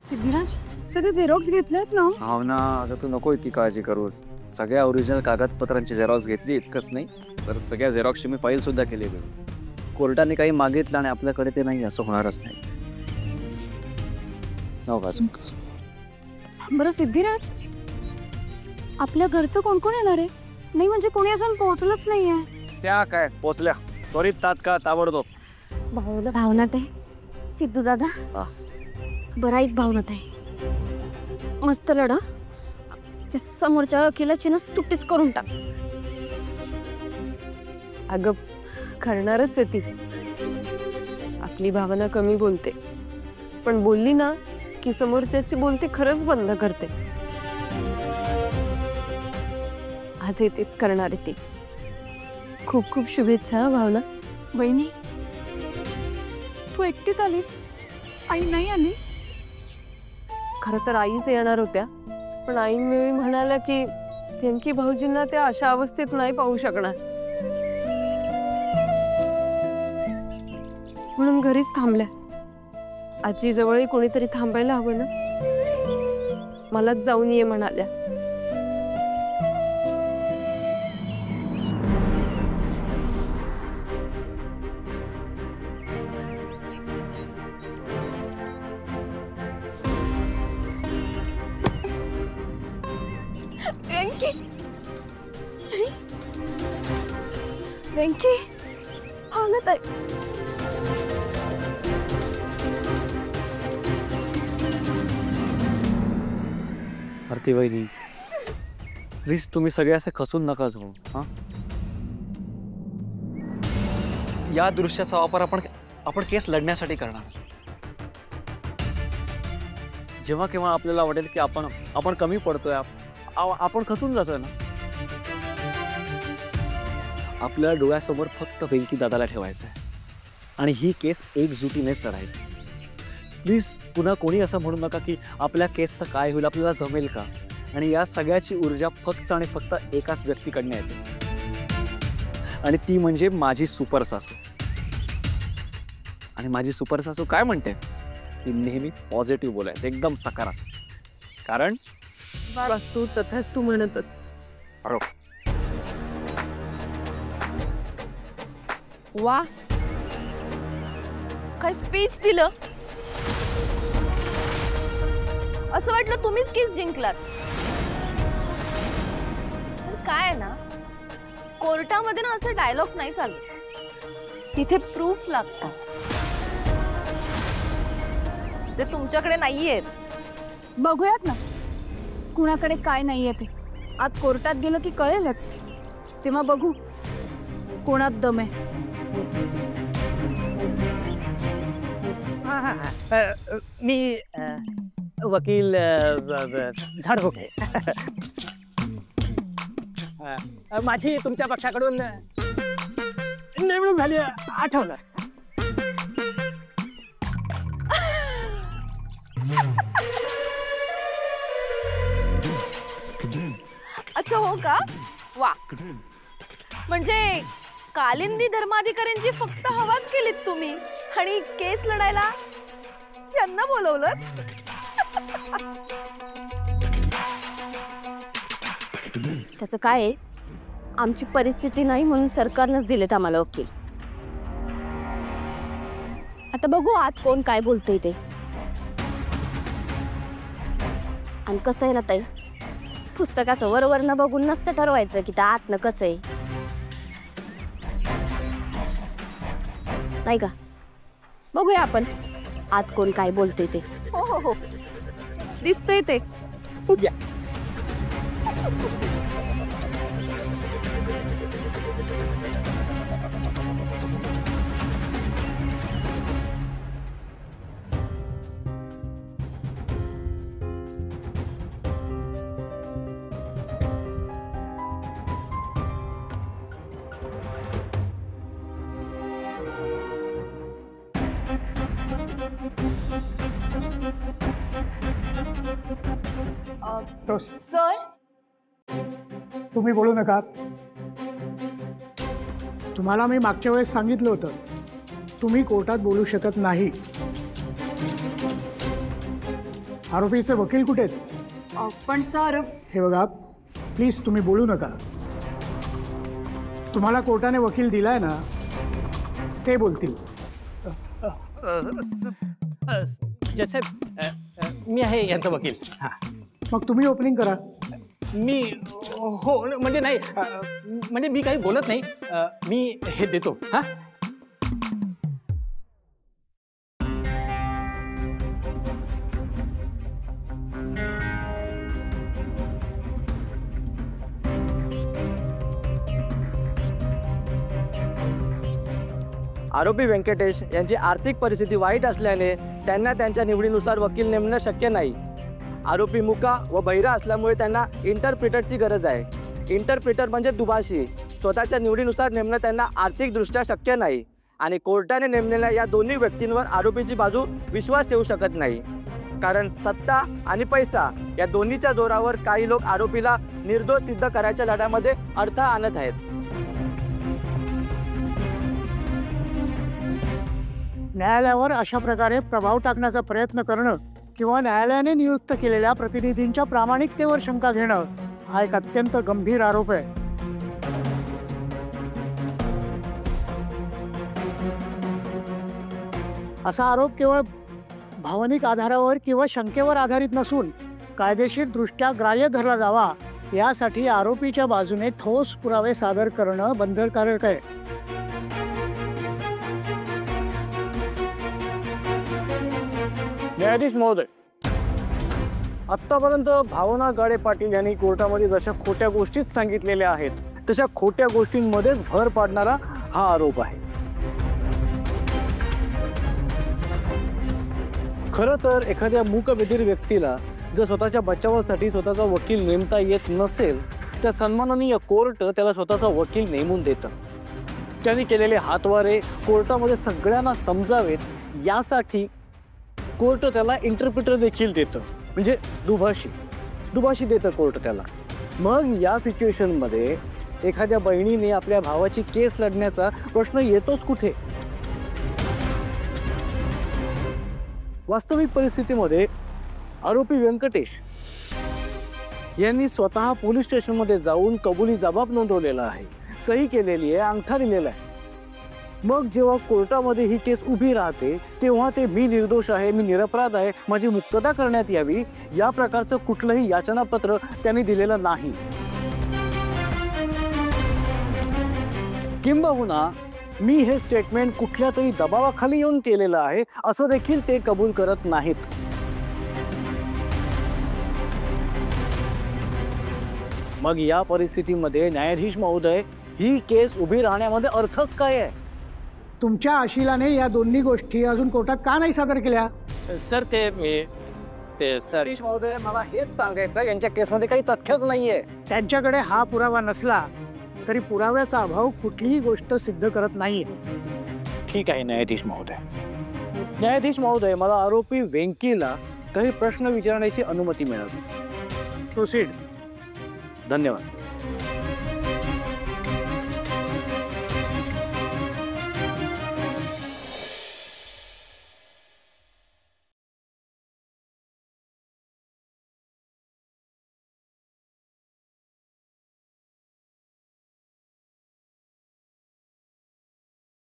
सिद्धिराज सगळे झेरॉक्स घेतलेत ना? हाव ना, आता तू नको इतकी काळजी करूस. सगळ्या ओरिजिनल कागदपत्रांची झेरॉक्स घेतली, इतकंच नाही तर सगळ्या झेरॉक्सची मी फाईल सुद्धा केली. कोर्टाने काही मागितलं आणि आपल्याकडे ते नाही असं होणारच नाही. बरं सिद्धिराज, आपल्या घरचं कोण कोण येणार आहे? नाही म्हणजे कोणी अजून पोहोचलंच नाहीये. त्या काय पोचल्या त्वरित तात्काळ ताबडतोब. भावनात आहे सिद्धू दादा. बरा एक भावनात आहे. मस्त लढ. ते समोरच्या वकिलाची ना सुट्टीच करून टाक. अगं करणारच आहे ती. आपली भावना कमी बोलते, पण बोलली ना की समोरच्याची बोलती खरंच बंद करते. आज येते करणार आहे ती. खूप खूप शुभेच्छा भावना. बहिणी तू एकटीच आलीस? आई नाही आली? खरं तर आईच येणार होत्या, पण आईंवेळी म्हणाल्या की त्यांकी भाऊजींना त्या अशा अवस्थेत नाही पाहू शकणार, म्हणून घरीच थांबल्या. आजी जवळही कोणीतरी थांबायला हवं ना. मलाच जाऊन ये म्हणाल्या. वेंकी वेंकी भावनात आहे. आरती वहिनी प्लीज तुम्ही सगळे असे खसून नका जाऊ. या दृश्याचा वापर आपण केस लढण्यासाठी करणार. जेव्हा केव्हा आपल्याला वाटेल की आपण कमी पडतोय, आपण खसून जातोय ना, आपल्या डोळ्यासमोर फक्त वेंकी दादाला ठेवायचं आहे आणि ही केस एकजुटीनेच लढायची. प्लीज पुन्हा कोणी असं म्हणू नका की आपल्या केसचं काय होईल, आपल्याला जमेल का. आणि या सगळ्याची ऊर्जा फक्त आणि फक्त एकाच व्यक्तीकडनं येते आणि ती म्हणजे माझी सुपर सासू. आणि माझी सुपर सासू काय म्हणते की नेहमी पॉझिटिव्ह बोलायचं, एकदम सकारात्मक. कारण वास्तू तथाच तू म्हणत. वा काय स्पीच दिलं. असं वाटलं तुम्हीच केस जिंकलात. काय ना कोर्टामध्ये ना असं डायलॉग नाही चालत. तिथे प्रूफ लागतं जे तुमच्याकडे नाहीये. बघूयात ना कुणाकडे काय नाहीये ते. आज कोर्टात गेलं की कळेलच, तेव्हा बघू कोणात दम आहे. मी वकील झाडभोके. माझी तुमच्या पक्षाकडून नेमणूक झाली आठवलं. अच्छा हो का? वा म्हणजे कालिंदी धर्माधिकाऱ्यांची फक्त हवाच केलीत तुम्ही आणि केस लढायला यांना बोलवलं. त्याचं काय आहे, आमची परिस्थिती नाही म्हणून सरकारनंच दिलेत आम्हाला वकील. आता बघू आत कोण काय बोलतोय ते. आणि कसं आहे ना ताई, पुस्तकाचं वरवरनं बघून नसतं ठरवायचं की त्या आतनं कसं आहे, नाही का. बघूया आपण आत कोण काय बोलतोय ते. हो हो हो दिसतंय ते. उद्या सर तुम्ही बोलू नका. तुम्हाला मी मागच्या वेळेस सांगितलं होतं तुम्ही कोर्टात बोलू शकत नाही. आरोपीचे वकील कुठे आहेत? पण सर, हे बघा, प्लीज तुम्ही बोलू नका. तुम्हाला कोर्टाने वकील दिलाय ना, ते बोलतील. जसे मी आहे यांचा वकील. हा मग तुम्ही ओपनिंग करा. मी हो म्हणजे नाही म्हणजे मी काही बोलत नाही. मी हे देतो. हा आरोपी व्यंकटेश यांची आर्थिक परिस्थिती वाईट असल्याने त्यांना त्यांच्या निवडीनुसार वकील नेमणं शक्य नाही. आरोपी मुका व बहिरा असल्यामुळे त्यांना इंटरप्रिटरची गरज आहे. इंटरप्रिटर म्हणजे दुभाषी. स्वतःच्या निवडीनुसार नेमणं त्यांना आर्थिकदृष्ट्या शक्य नाही आणि कोर्टाने नेमलेल्या या दोन्ही व्यक्तींवर आरोपीची बाजू विश्वास ठेवू शकत नाही. कारण सत्ता आणि पैसा या दोन्हीच्या जोरावर काही लोक आरोपीला निर्दोष सिद्ध करायच्या लढ्यामध्ये अडथळा आणत आहेत. न्यायालयावर अशा प्रकारे प्रभाव टाकण्याचा प्रयत्न करणं किंवा न्यायालयाने नियुक्त केलेल्या प्रतिनिधींच्या प्रामाणिकतेवर शंका घेणं हा एक अत्यंत गंभीर आरोप आहे. असा आरोप केवळ भावनिक आधारावर किंवा शंकेवर आधारित नसून कायदेशीरदृष्ट्या ग्राह्य धरला जावा यासाठी आरोपीच्या बाजूने ठोस पुरावे सादर करणं बंधनकारक आहे. न्यायाधीश महोदय, आत्तापर्यंत भावना गाडे पाटील यांनी कोर्टामध्ये जशा खोट्या गोष्टीच सांगितलेल्या आहेत तशा खोट्या गोष्टींमध्येच भर पाडणारा हा आरोप आहे. खरं तर एखाद्या मूकबधीर व्यक्तीला जर स्वतःच्या बचावासाठी स्वतःचा वकील नेमता येत नसेल तर सन्माननीय कोर्ट त्याला स्वतःचा वकील नेमून देतं. त्यांनी केलेले हातवारे कोर्टामध्ये सगळ्यांना समजावेत यासाठी कोर्ट त्याला इंटरप्रिटर देखील देतं, म्हणजे दुभाषी देतं कोर्ट त्याला. मग या सिच्युएशनमध्ये एखाद्या बहिणीने आपल्या भावाची केस लढण्याचा प्रश्न येतोच कुठे? वास्तविक परिस्थितीमध्ये आरोपी व्यंकटेश यांनी स्वतः पोलीस स्टेशनमध्ये जाऊन कबुली जबाब नोंदवलेला आहे, सही केलेली आहे, अंगठा दिलेला आहे. मग जेव्हा कोर्टामध्ये ही केस उभी राहते तेव्हा ते मी निर्दोष आहे, मी निरपराध आहे, माझी मुक्तता करण्यात यावी या प्रकारचं कुठलंही याचनापत्र त्यांनी दिलेलं नाही. किंबहुना मी हे स्टेटमेंट कुठल्या तरी दबावाखाली येऊन केलेलं आहे असं देखील ते कबूल करत नाहीत. मग या परिस्थितीमध्ये न्यायाधीश महोदय, ही केस उभी राहण्यामध्ये अर्थच काय आहे? तुमच्या आशिलाने या दोन्ही गोष्टी अजून कोर्टात का नाही सादर केल्या? सर ते न्यायाधीश महोदय, मला हेच सांगायचं, यांच्या केसमध्ये काही तथ्यच नाहीये. त्यांच्याकडे हा पुरावा नसला तरी पुराव्याचा अभाव कुठलीही गोष्ट सिद्ध करत नाहीये. ठीक आहे न्यायाधीश महोदय. न्यायाधीश महोदय, मला आरोपी वेंकीला काही प्रश्न विचारण्याची अनुमती मिळावी. प्रोसीड. धन्यवाद.